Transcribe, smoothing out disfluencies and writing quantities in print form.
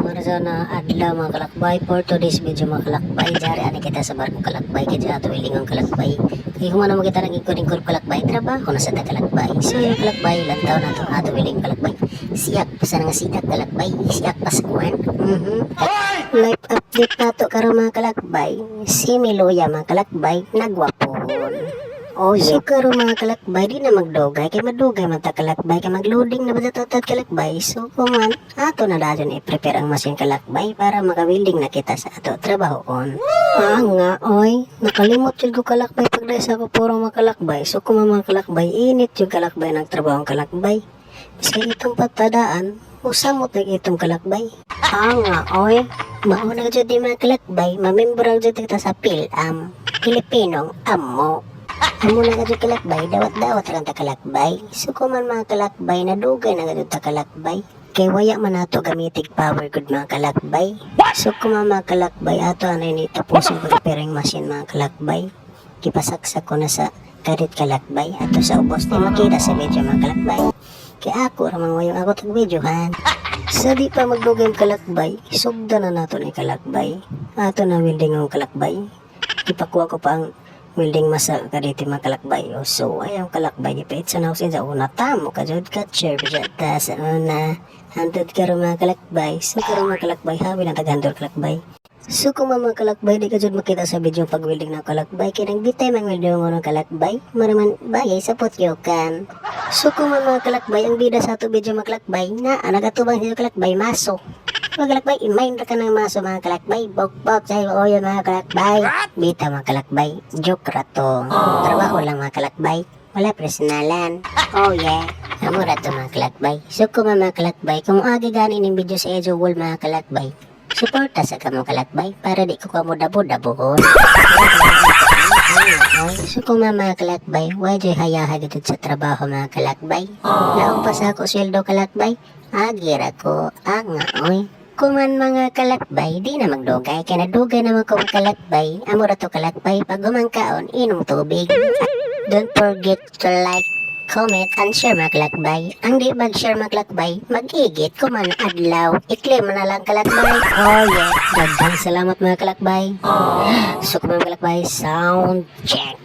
Marasa na adlaw mga kalakbay. For today's video mga kalakbay, jari ani kita sa barkong kalakbay kaya ato ilingang kalakbay. Kaya kung ano mo kita nang ikod-ikod kalakbay, trabaho na sa kalakbay. So yung kalakbay, lantaw na to ato iling kalakbay. Siyak pa sa nga sidak kalakbay, siyak pa sa kuwan. Life update na to karon mga kalakbay. Si Miloya mga kalakbay, nagwapon. Oh, so karon mga kalakbay, di na magdugay, kay madugay man ta kalakbay, kay magloading na ba tatad kalakbay. So kung man, ato na dayon i-prepare ang machine kalakbay para makawilding na kita sa ato trabahoon. Nga, oy, nakalimot yun ko kalakbay pagdaya sa ako puro mga kalakbay. So kung mga kalakbay, init yung kalakbay ng trabahong kalakbay. Sa itong patadaan, usamot na itong kalakbay. Nga, oy, mauna ka dyan mga kalakbay, mamembrang dyan kita sa PhilAm, Pilipinong Amo. Amo na gadyo kalakbay, dawat-dawat lang ta kalakbay. So kung man mga kalakbay, nadugay na gadyo ta kalakbay. Kay waya man ato gamitig power good mga kalakbay. So kung man mga kalakbay, ato anay ni tapusin preparing machine mga kalakbay. Kipasaksak ko na sa karit kalakbay. Ato sa ubos di makita sa video mga kalakbay. Kaya ako ramang wayong ako tag-videohan. Sa di pa magdugay ang kalakbay, sugda na nato ni kalakbay. Ato na wilding ang kalakbay. Kipakuha ko pa ang wilding masa kaditi mga kalakbay. O so ayaw kalakbay gipait sa nausin sa una tamo kajod ka chair ta sa una hantod ka mga kalakbay. So karon mga kalakbay hawi na tagandol kalakbay. So kung mga kalakbay di kajod makita sa video pag wilding ng kalakbay kaya nang bitay mang wilding mo ng kalakbay maraman bayay sa potyokan. So kung mga kalakbay ang bida sa ato video mga kalakbay na nagatubang sa kalakbay maso. Mga kalakbay, imayin ka ng maso mga kalakbay. Bok-bok sa'yo oyo mga kalakbay. Bita mga kalakbay, joke rato. Trabaho lang mga kalakbay. Wala personalan. Oh yeah, amo rato mga kalakbay. So kung mga kalakbay, kung agi gani ng video sa Ejo Wall mga kalakbay, suporta sa kamo kalakbay para di ko kamo dabo-dabohon. So kung mga kalakbay, wajay hayaha gitod sa trabaho mga kalakbay. Laong pa sa ako sweldo kalakbay, agira ko, oy. Kuman mga kalakbay, di na magdugay, kaya nadugay naman ko kalakbay, amura to kalakbay, pag gumangkaon, inom tubig. Don't forget to like, comment, and share mga kalakbay. Ang di mag-share mga kalakbay, mag-igit, kuman adlaw, i-claim na lang kalakbay. Oh yeah, daghang salamat mga kalakbay. So kuman kalakbay, sound check.